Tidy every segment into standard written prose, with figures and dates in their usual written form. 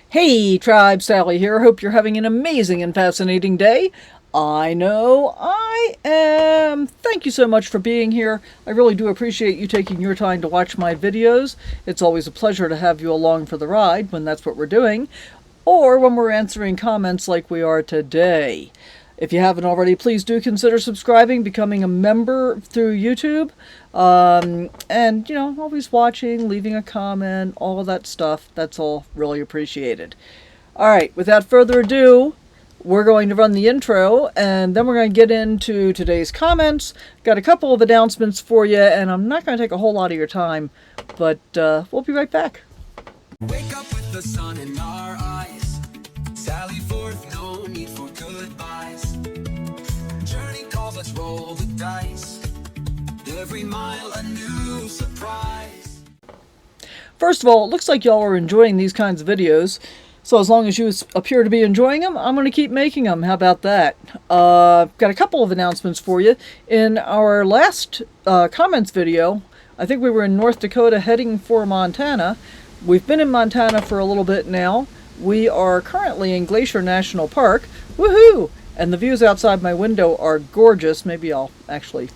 Hey Tribe, Sally here. Hope you're having an amazing and fascinating day. I know I am. Thank you so much for being here. I really do appreciate you taking your time to watch my videos. It's always a pleasure to have you along for the ride when that's what we're doing, or when we're answering comments like we are today. If you haven't already, please do consider subscribing, becoming a member through YouTube, and, always watching, leaving a comment, all of that stuff. That's all really appreciated. All right, without further ado, we're going to run the intro, and then we're going to get into today's comments. Got a couple of announcements for you, and I'm not going to take a whole lot of your time, but we'll be right back. Wake up with the sun in our eyes. Sally forth, no need for goodbyes. Journey calls, let's roll the dice. Every mile a new surprise. First of all, it looks like y'all are enjoying these kinds of videos. So as long as you appear to be enjoying them, I'm going to keep making them. How about that? Got a couple of announcements for you. In our last comments video, I think we were in North Dakota heading for Montana. We've been in Montana for a little bit now. We are currently in Glacier National Park. Woohoo! And the views outside my window are gorgeous. Maybe I'll actually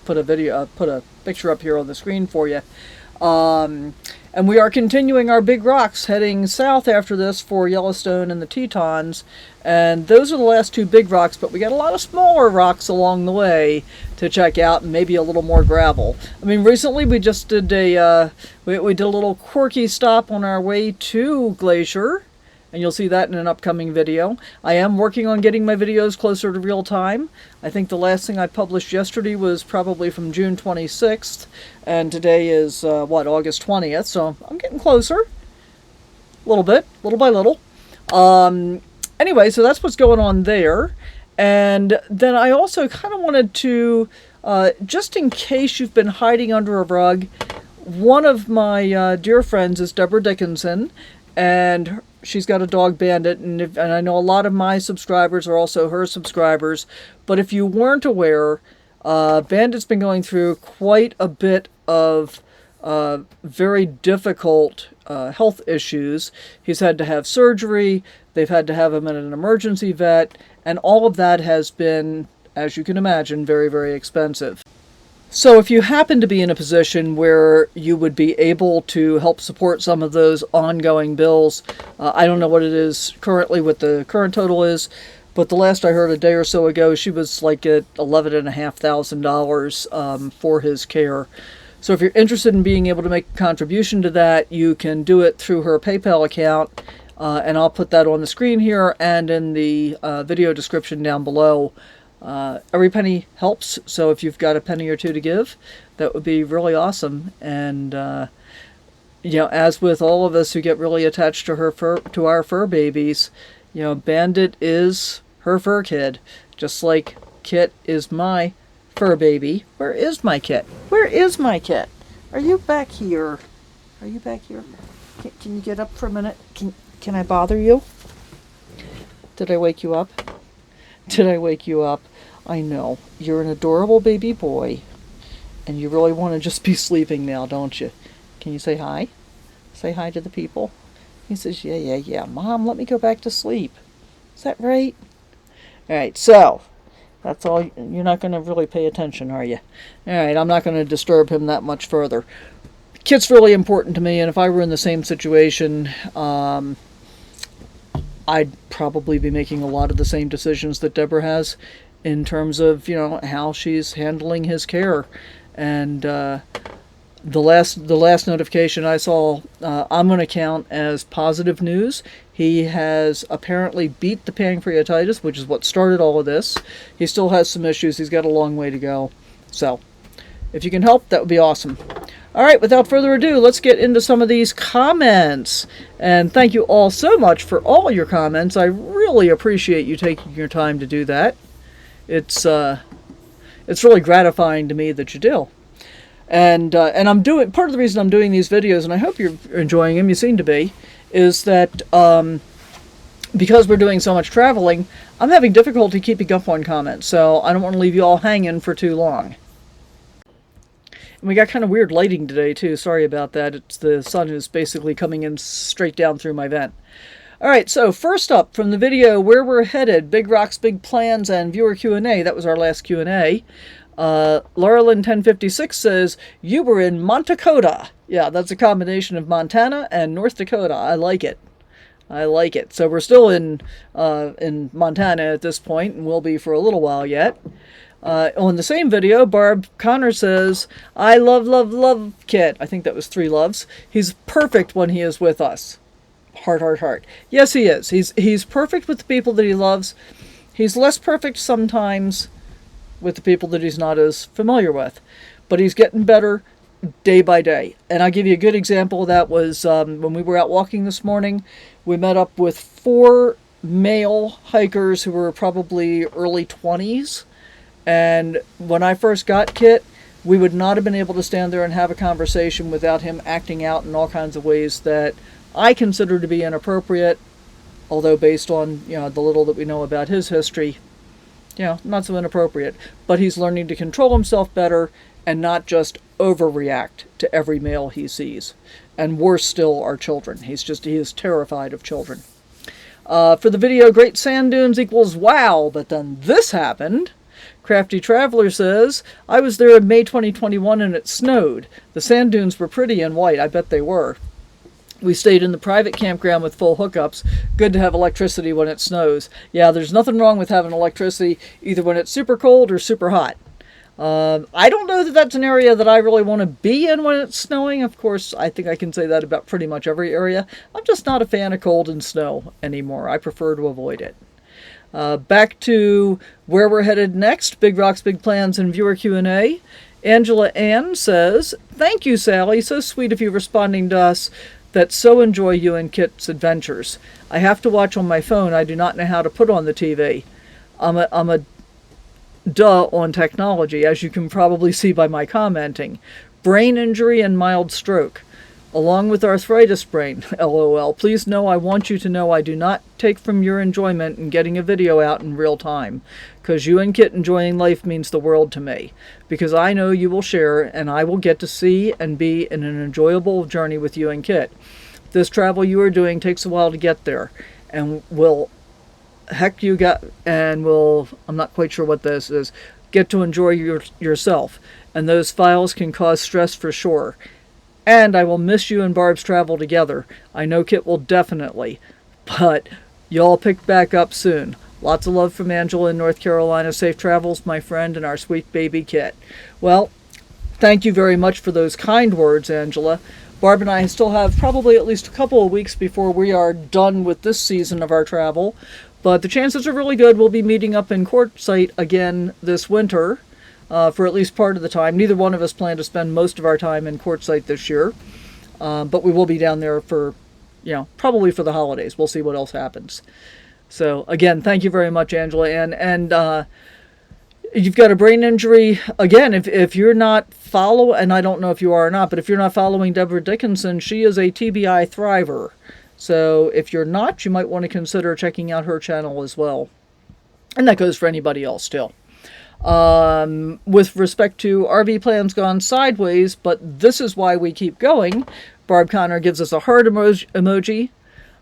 put a picture up here on the screen for you. And we are continuing our big rocks, heading south after this for Yellowstone and the Tetons. And those are the last two big rocks, but we got a lot of smaller rocks along the way to check out, and maybe a little more gravel. I mean, recently we just did we did a little quirky stop on our way to Glacier, and you'll see that in an upcoming video. I am working on getting my videos closer to real time. I think the last thing I published yesterday was probably from June 26th, and today is, August 20th, so I'm getting closer. A little bit, little by little. Anyway, so that's what's going on there. And then I also kind of wanted to, just in case you've been hiding under a rug, one of my dear friends is Debra Dickinson, and she's got a dog, Bandit, and I know a lot of my subscribers are also her subscribers. But if you weren't aware, Bandit's been going through quite a bit of very difficult health issues. He's had to have surgery. They've had to have him in an emergency vet, and all of that has been, as you can imagine, very, very expensive. So if you happen to be in a position where you would be able to help support some of those ongoing bills, I don't know what it is currently, what the current total is, but the last I heard a day or so ago, she was like at $11,500 for his care. So if you're interested in being able to make a contribution to that, you can do it through her PayPal account, and I'll put that on the screen here and in the video description down below. Every penny helps, so if you've got a penny or two to give, that would be really awesome. And as with all of us who get really attached to our fur babies, Bandit is her fur kid, just like Kit is my fur baby. Where is my Kit? Where is my Kit? Are you back here? Are you back here? Can you get up for a minute? Can I bother you? Did I wake you up? Did I wake you up? I know. You're an adorable baby boy, and you really want to just be sleeping now, don't you? Can you say hi? Say hi to the people. He says, yeah. Mom, let me go back to sleep. Is that right? All right, so that's all. You're not going to really pay attention, are you? All right, I'm not going to disturb him that much further. Kit's really important to me, and if I were in the same situation, I'd probably be making a lot of the same decisions that Debra has in terms of, how she's handling his care. And the last notification I saw, I'm going to count as positive news. He has apparently beat the pancreatitis, which is what started all of this. He still has some issues. He's got a long way to go. So if you can help, that would be awesome. All right, without further ado, let's get into some of these comments. And thank you all so much for all your comments. I really appreciate you taking your time to do that. It's really gratifying to me that you do. And I'm doing, part of the reason I'm doing these videos, and I hope you're enjoying them, you seem to be, is that because we're doing so much traveling, I'm having difficulty keeping up on comments. So I don't want to leave you all hanging for too long. And we got kind of weird lighting today, too. Sorry about that. It's the sun is basically coming in straight down through my vent. All right, so first up from the video, Where We're Headed, Big Rocks, Big Plans, and Viewer Q&A. That was our last Q&A. Laurelyn 1056 says, you were in Montacota. Yeah, that's a combination of Montana and North Dakota. I like it. I like it. So we're still in Montana at this point, and will be for a little while yet. On the same video, Barb Connor says, I love Kit. I think that was 3 loves. He's perfect when he is with us. Heart, heart, heart. Yes, he is. He's perfect with the people that he loves. He's less perfect sometimes with the people that he's not as familiar with. But he's getting better day by day. And I'll give you a good example of that was when we were out walking this morning, we met up with 4 male hikers who were probably early 20s. And when I first got Kit, we would not have been able to stand there and have a conversation without him acting out in all kinds of ways that I consider to be inappropriate, although based on, the little that we know about his history, not so inappropriate. But he's learning to control himself better and not just overreact to every male he sees. And worse still, our children. He is terrified of children. For the video, Great Sand Dunes equals wow, but then this happened. Crafty Traveler says, I was there in May 2021 and it snowed. The sand dunes were pretty and white. I bet they were. We stayed in the private campground with full hookups. Good to have electricity when it snows. Yeah, there's nothing wrong with having electricity either when it's super cold or super hot. I don't know that that's an area that I really want to be in when it's snowing. Of course, I think I can say that about pretty much every area. I'm just not a fan of cold and snow anymore. I prefer to avoid it. Back to where we're headed next, Big Rocks, Big Plans, and Viewer Q&A. Angela Ann says, thank you, Sally. So sweet of you responding to us that so enjoy you and Kit's adventures. I have to watch on my phone. I do not know how to put on the TV. I'm a duh on technology, as you can probably see by my commenting. Brain injury and mild stroke, along with arthritis brain, LOL. Please know I want you to know I do not take from your enjoyment in getting a video out in real time, because you and Kit enjoying life means the world to me, because I know you will share and I will get to see and be in an enjoyable journey with you and Kit. This travel you are doing takes a while to get there, and I'm not quite sure what this is, get to enjoy yourself, and those files can cause stress for sure. And I will miss you and Barb's travel together. I know Kit will definitely. But y'all pick back up soon. Lots of love from Angela in North Carolina. Safe travels, my friend, and our sweet baby Kit. Well, thank you very much for those kind words, Angela. Barb and I still have probably at least a couple of weeks before we are done with this season of our travel. But the chances are really good we'll be meeting up in Quartzsite again this winter. For at least part of the time. Neither one of us plan to spend most of our time in Quartzsite this year. But we will be down there for, probably for the holidays. We'll see what else happens. So, again, thank you very much, Angela. And you've got a brain injury. Again, if you're not and I don't know if you are or not, but if you're not following Debra Dickinson, she is a TBI thriver. So if you're not, you might want to consider checking out her channel as well. And that goes for anybody else still. With respect to RV plans gone sideways, but this is why we keep going. Barb Connor gives us a heart emoji.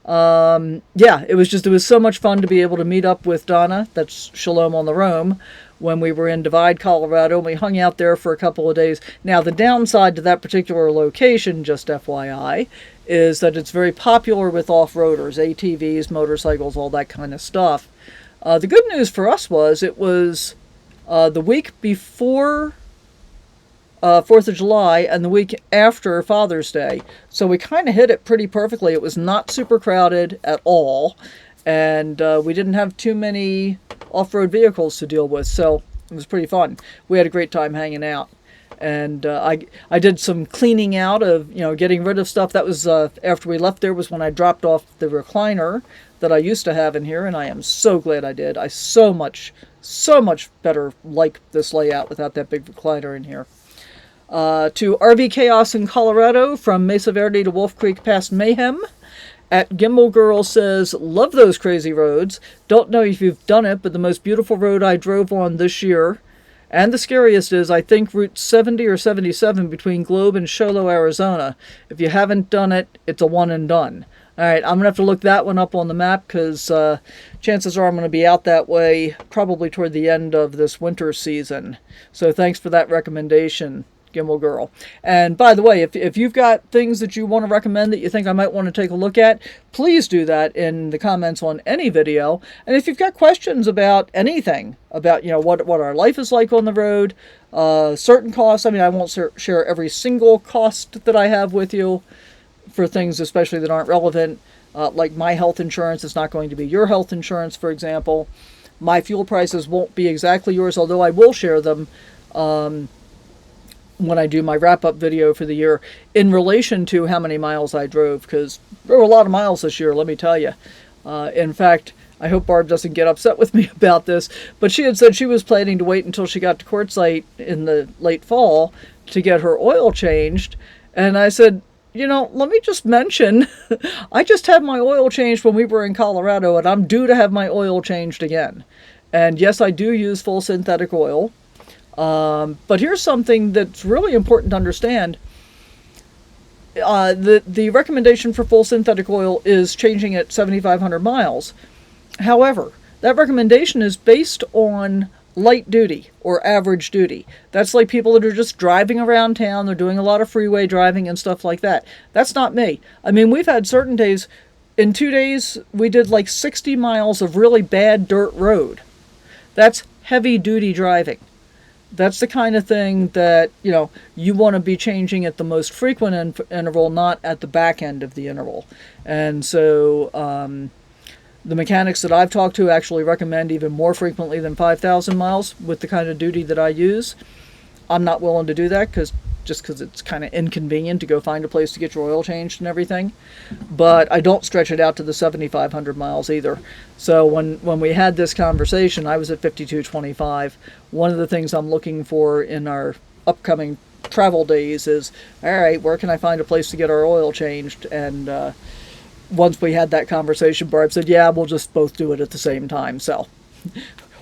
It was so much fun to be able to meet up with Donna, that's Shalom on the Roam, when we were in Divide, Colorado, and we hung out there for a couple of days. Now, the downside to that particular location, just FYI, is that it's very popular with off-roaders, ATVs, motorcycles, all that kind of stuff. The good news for us was it was the week before 4th of July and the week after Father's Day. So we kind of hit it pretty perfectly. It was not super crowded at all. And we didn't have too many off-road vehicles to deal with. So it was pretty fun. We had a great time hanging out. And I did some cleaning out of, getting rid of stuff. That was after we left there was when I dropped off the recliner that I used to have in here. And I am so glad I did. I so much better like this layout without that big recliner in here. To RV Chaos in Colorado, from Mesa Verde to Wolf Creek past Mayhem. At Gimbal Girl says, love those crazy roads. Don't know if you've done it, but the most beautiful road I drove on this year, and the scariest is, I think, Route 70 or 77 between Globe and Sholo, Arizona. If you haven't done it, it's a one and done. All right, I'm going to have to look that one up on the map because chances are I'm going to be out that way probably toward the end of this winter season. So thanks for that recommendation, Gimbal Girl. And by the way, if you've got things that you want to recommend that you think I might want to take a look at, please do that in the comments on any video. And if you've got questions about anything, about what our life is like on the road, certain costs, I mean, I won't share every single cost that I have with you for things especially that aren't relevant, like my health insurance is not going to be your health insurance, for example. My fuel prices won't be exactly yours, although I will share them when I do my wrap-up video for the year in relation to how many miles I drove, because there were a lot of miles this year, let me tell you. In fact, I hope Barb doesn't get upset with me about this, but she had said she was planning to wait until she got to Quartzsite in the late fall to get her oil changed, and I said, let me just mention, I just had my oil changed when we were in Colorado, and I'm due to have my oil changed again. And yes, I do use full synthetic oil. But here's something that's really important to understand. The recommendation for full synthetic oil is changing at 7,500 miles. However, that recommendation is based on light duty or average duty. That's like people that are just driving around town. They're doing a lot of freeway driving and stuff like that. That's not me. I mean, we've had certain days, in 2 days, we did like 60 miles of really bad dirt road. That's heavy duty driving. That's the kind of thing that, you want to be changing at the most frequent interval, not at the back end of the interval. And so, the mechanics that I've talked to actually recommend even more frequently than 5,000 miles with the kind of duty that I use. I'm not willing to do that because it's kind of inconvenient to go find a place to get your oil changed and everything. But I don't stretch it out to the 7,500 miles either. So when we had this conversation, I was at 5225. One of the things I'm looking for in our upcoming travel days is, all right, where can I find a place to get our oil changed? And once we had that conversation, Barb said, yeah, we'll just both do it at the same time. So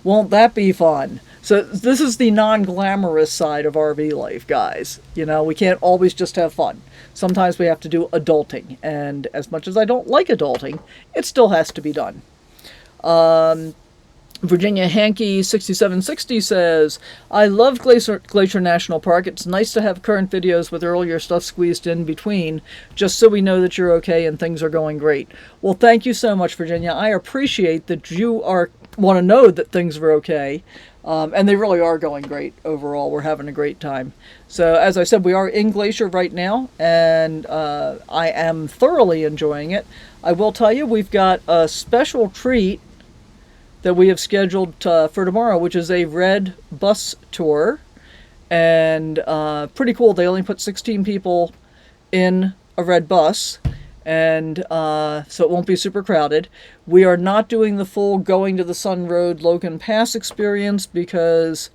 won't that be fun? So this is the non-glamorous side of RV life, guys. We can't always just have fun. Sometimes we have to do adulting. And as much as I don't like adulting, it still has to be done. Virginia Hankey 6760 says, I love Glacier National Park. It's nice to have current videos with earlier stuff squeezed in between, just so we know that you're okay and things are going great. Well, thank you so much, Virginia. I appreciate that you want to know that things are okay. And they really are going great overall. We're having a great time. So as I said, we are in Glacier right now, and I am thoroughly enjoying it. I will tell you, we've got a special treat that we have scheduled for tomorrow, which is a red bus tour. And pretty cool. They only put 16 people in a red bus. And so it won't be super crowded. We are not doing the full Going to the Sun Road Logan Pass experience because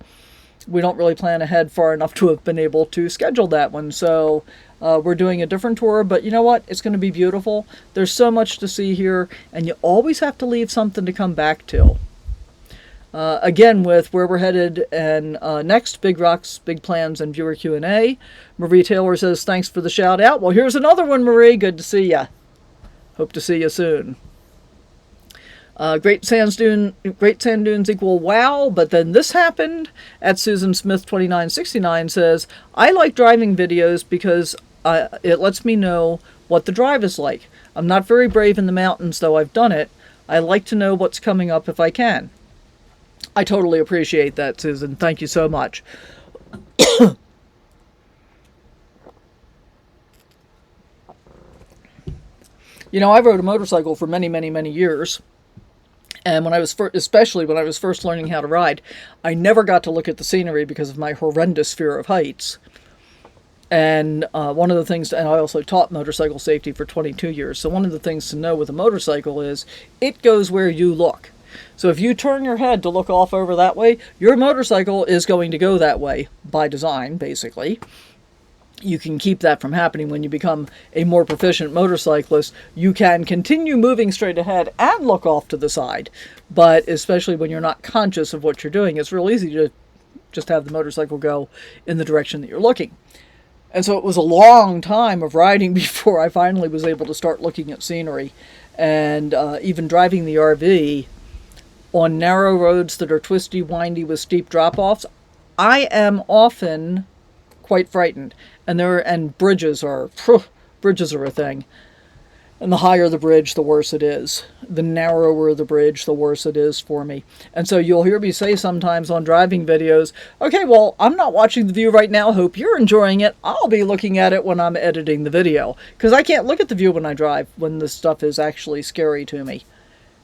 we don't really plan ahead far enough to have been able to schedule that one. So we're doing a different tour, but you know what? It's going to be beautiful. There's so much to see here, and you always have to leave something to come back to. Again, with where we're headed and next, Big Rocks, Big Plans, and Viewer Q&A. Marie Taylor says, thanks for the shout out. Well, here's another one, Marie. Good to see ya. Hope to see you soon. Great Sand Dunes equal wow, but then this happened. At Susan Smith 2969 says, I like driving videos because it lets me know what the drive is like. I'm not very brave in the mountains, though I've done it. I like to know what's coming up if I can. I totally appreciate that, Susan. Thank you so much. I rode a motorcycle for many, many, many years. And when I was especially when I was first learning how to ride, I never got to look at the scenery because of my horrendous fear of heights. And one of the things, and I also taught motorcycle safety for 22 years. So one of the things to know with a motorcycle is it goes where you look. So if you turn your head to look off over that way, your motorcycle is going to go that way by design, basically. You can keep that from happening when you become a more proficient motorcyclist. You can continue moving straight ahead and look off to the side. But especially when you're not conscious of what you're doing, it's real easy to just have the motorcycle go in the direction that you're looking. And so it was a long time of riding before I finally was able to start looking at scenery. And even driving the RV on narrow roads that are twisty, windy with steep drop-offs, I am often quite frightened. And bridges are a thing. And the higher the bridge, the worse it is. The narrower the bridge, the worse it is for me. And so you'll hear me say sometimes on driving videos, okay, well, I'm not watching the view right now. Hope you're enjoying it. I'll be looking at it when I'm editing the video. Because I can't look at the view when I drive, when this stuff is actually scary to me.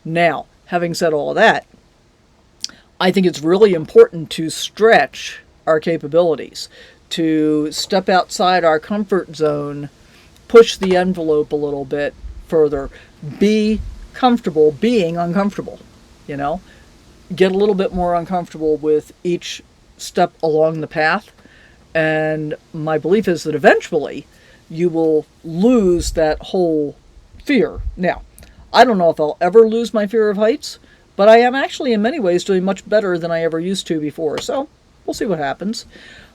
Now, having said all of that, I think it's really important to stretch our capabilities, to step outside our comfort zone, push the envelope a little bit further, be comfortable being uncomfortable, get a little bit more uncomfortable with each step along the path. And my belief is that eventually you will lose that whole fear. Now, I don't know if I'll ever lose my fear of heights, but I am actually in many ways doing much better than I ever used to before. So we'll see what happens.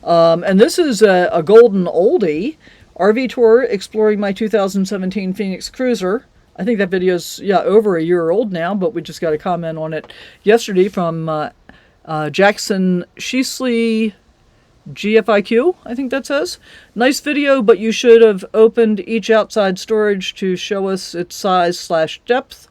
And this is a golden oldie. RV tour exploring my 2017 Phoenix Cruiser. I think that video's over a year old now, but we just got a comment on it yesterday from Jackson Sheasley GFIQ, I think that says. Nice video, but you should have opened each outside storage to show us its size/depth.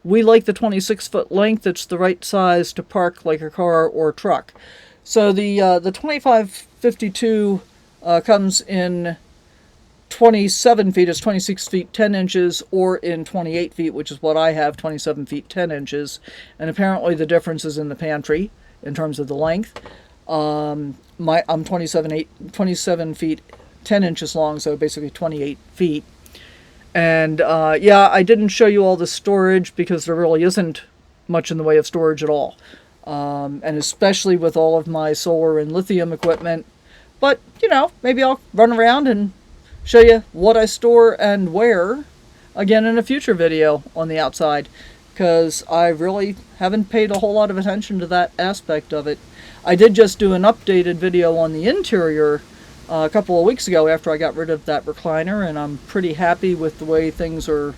We like the 26-foot length. It's the right size to park like a car or truck. So the 2552 comes in 27 feet, is 26 feet 10 inches, or in 28 feet, which is what I have, 27 feet 10 inches. And apparently the difference is in the pantry in terms of the length. I'm 27 feet 10 inches long, so basically 28 feet. And I didn't show you all the storage because there really isn't much in the way of storage at all. And especially with all of my solar and lithium equipment. But, maybe I'll run around and show you what I store and where again in a future video on the outside, because I really haven't paid a whole lot of attention to that aspect of it. I did just do an updated video on the interior a couple of weeks ago after I got rid of that recliner, and I'm pretty happy with the way things are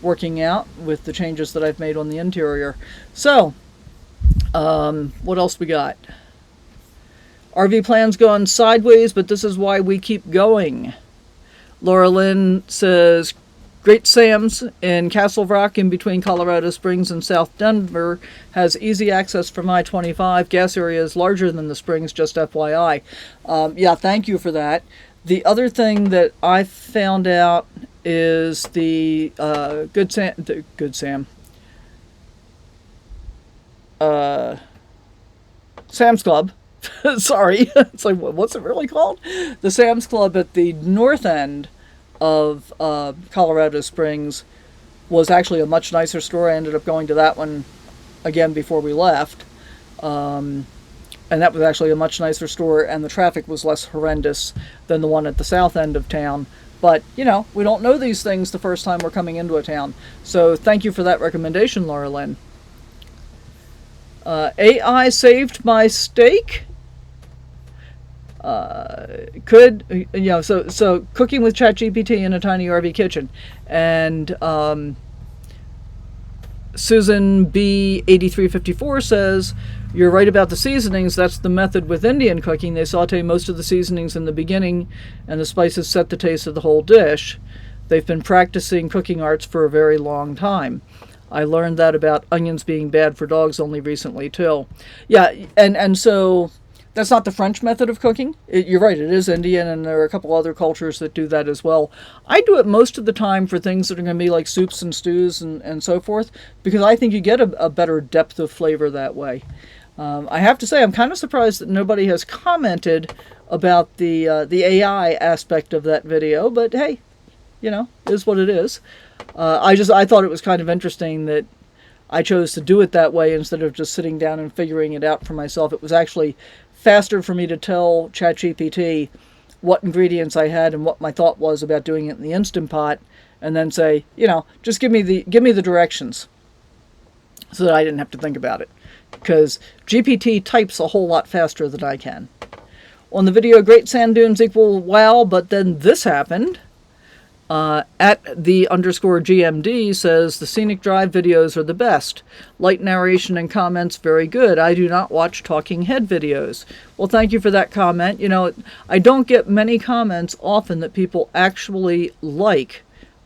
working out with the changes that I've made on the interior. So, what else we got? RV plans gone sideways, but this is why we keep going. Laura Lynn says, Great Sam's in Castle Rock in between Colorado Springs and South Denver has easy access from I-25. Gas area is larger than the Springs, just FYI. Thank you for that. The other thing that I found out is the Sam's Club. Sorry, it's like, what's it really called? The Sam's Club at the north end of Colorado Springs was actually a much nicer store. I ended up going to that one again before we left. And that was actually a much nicer store, and the traffic was less horrendous than the one at the south end of town. But, we don't know these things the first time we're coming into a town. So thank you for that recommendation, Laura Lynn. AI saved my steak. So cooking with ChatGPT in a tiny RV kitchen. And Susan B8354 says, you're right about the seasonings. That's the method with Indian cooking. They saute most of the seasonings in the beginning, and the spices set the taste of the whole dish. They've been practicing cooking arts for a very long time. I learned that about onions being bad for dogs only recently, too. Yeah, and so that's not the French method of cooking. You're right, it is Indian, and there are a couple other cultures that do that as well. I do it most of the time for things that are going to be like soups and stews and so forth, because I think you get a better depth of flavor that way. I have to say, I'm kind of surprised that nobody has commented about the AI aspect of that video, but hey, is what it is. I thought it was kind of interesting that I chose to do it that way instead of just sitting down and figuring it out for myself. It was actually faster for me to tell ChatGPT what ingredients I had and what my thought was about doing it in the Instant Pot, and then say, just give me the directions, so that I didn't have to think about it, because GPT types a whole lot faster than I can. On the video, great sand dunes equal wow, but then this happened. At the underscore GMD says the scenic drive videos are the best. Light narration and comments very good. I do not watch talking head videos. Well, thank you for that comment. You know, I don't get many comments often that people actually like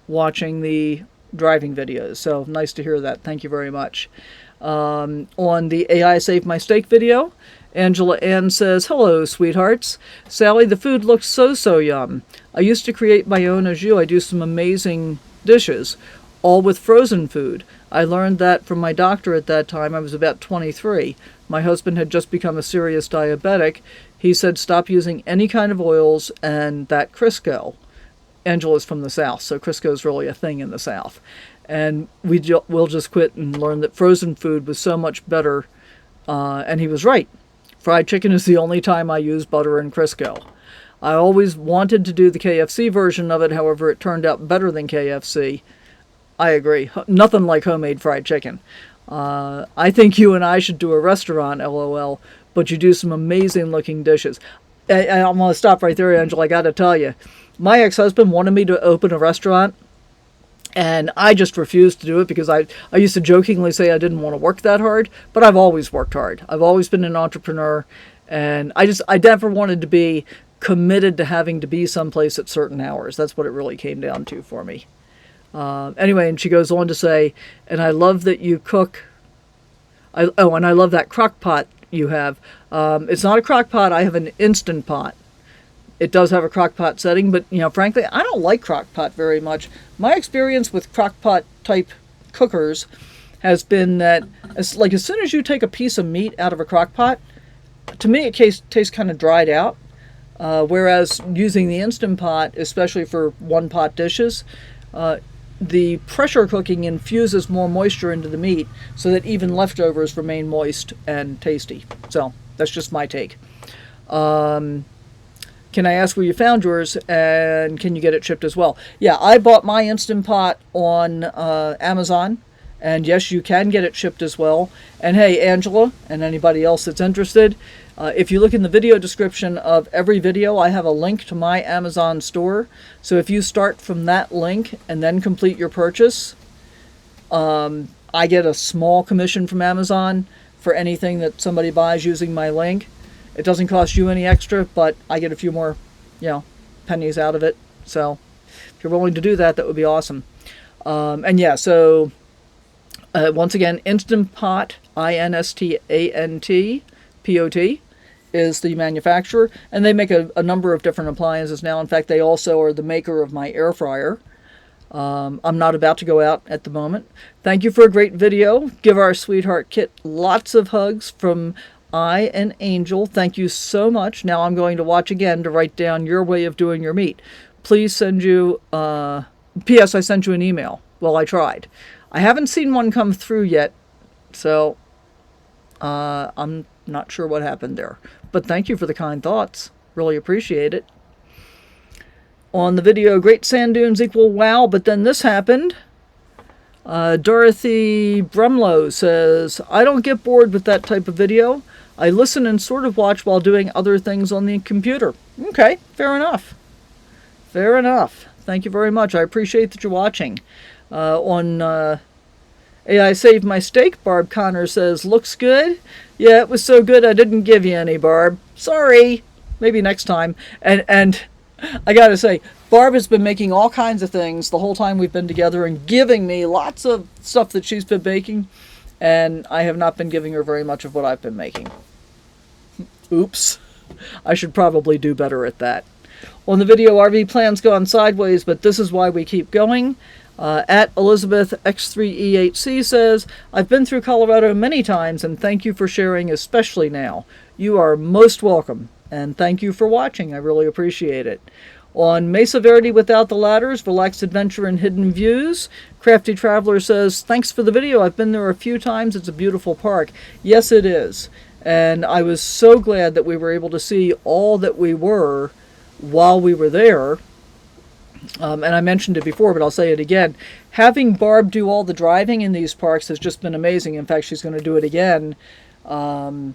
watching the driving videos. So nice to hear that. Thank you very much. On the AI Save My Steak video, Angela Ann says, hello, sweethearts. Sally, the food looks so yum. I used to create my own au jus. I do some amazing dishes, all with frozen food. I learned that from my doctor at that time. I was about 23. My husband had just become a serious diabetic. He said stop using any kind of oils and that Crisco. Angela's from the South, so Crisco is really a thing in the South. And we'll just quit and learn that frozen food was so much better. And he was right. Fried chicken is the only time I use butter and Crisco. I always wanted to do the KFC version of it, however, it turned out better than KFC. I agree. Nothing like homemade fried chicken. I think you and I should do a restaurant, LOL, but you do some amazing looking dishes. I'm going to stop right there, Angela. I got to tell you, my ex-husband wanted me to open a restaurant, and I just refused to do it because I used to jokingly say I didn't want to work that hard, but I've always worked hard. I've always been an entrepreneur, and I never wanted to be committed to having to be someplace at certain hours. That's what it really came down to for me. Anyway, and she goes on to say, and I love that you cook. And I love that crock pot you have. It's not a crock pot. I have an Instant Pot. It does have a crock pot setting, but, you know, frankly, I don't like crock pot very much. My experience with crock pot type cookers has been that as soon as you take a piece of meat out of a crock pot, to me it tastes kind of dried out. Whereas using the Instant Pot, especially for one pot dishes, the pressure cooking infuses more moisture into the meat so that even leftovers remain moist and tasty. So that's just my take. Can I ask where you found yours, and can you get it shipped as well? Yeah, I bought my Instant Pot on Amazon, and yes, you can get it shipped as well. And hey, Angela, and anybody else that's interested, if you look in the video description of every video, I have a link to my Amazon store. So if you start from that link and then complete your purchase, I get a small commission from Amazon for anything that somebody buys using my link. It doesn't cost you any extra, but I get a few more, pennies out of it. So if you're willing to do that, that would be awesome. And yeah, so once again, Instant Pot, INSTANT, is the manufacturer, and they make a number of different appliances now. In fact, they also are the maker of my air fryer. I'm not about to go out at the moment. Thank you for a great video. Give our sweetheart Kit lots of hugs from I and Angel. Thank you so much. Now I'm going to watch again to write down your way of doing your meat. Please send you, P.S. I sent you an email. Well, I tried. I haven't seen one come through yet, so I'm not sure what happened there. But thank you for the kind thoughts. Really appreciate it. On the video, great sand dunes equal wow, but then this happened. Dorothy Brumlow says, I don't get bored with that type of video. I listen and sort of watch while doing other things on the computer. Okay, fair enough. Fair enough. Thank you very much. I appreciate that you're watching. On AI Save My Steak, Barb Connor says, looks good. Yeah, it was so good I didn't give you any, Barb. Sorry. Maybe next time. And I gotta say, Barb has been making all kinds of things the whole time we've been together and giving me lots of stuff that she's been baking, and I have not been giving her very much of what I've been making. Oops. I should probably do better at that. On the video, RV plans gone sideways, but this is why we keep going. At Elizabeth X3EHC says, I've been through Colorado many times, and thank you for sharing, especially now. You are most welcome, and thank you for watching. I really appreciate it. On Mesa Verde Without the Ladders, Relaxed Adventure and Hidden Views, Crafty Traveler says, thanks for the video. I've been there a few times. It's a beautiful park. Yes, it is. And I was so glad that we were able to see all that we were while we were there. And I mentioned it before, but I'll say it again. Having Barb do all the driving in these parks has just been amazing. In fact, she's going to do it again. So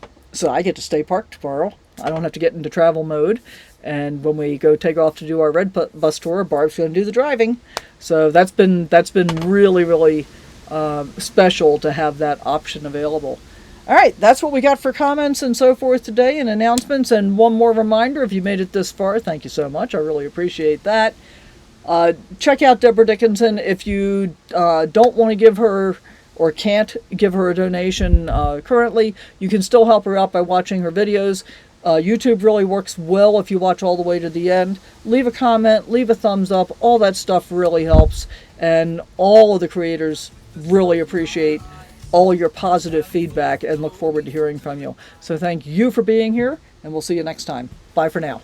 I get to stay parked tomorrow. I don't have to get into travel mode. And when we go take off to do our red bus tour, Barb's going to do the driving. So that's been really, really special to have that option available. All right, that's what we got for comments and so forth today and announcements. And one more reminder, if you made it this far, thank you so much. I really appreciate that. Check out Debra Dickinson. If you don't want to give her or can't give her a donation currently, you can still help her out by watching her videos. YouTube really works well if you watch all the way to the end. Leave a comment, leave a thumbs up. All that stuff really helps. And all of the creators really appreciate all your positive feedback and look forward to hearing from you. So thank you for being here, and we'll see you next time. Bye for now.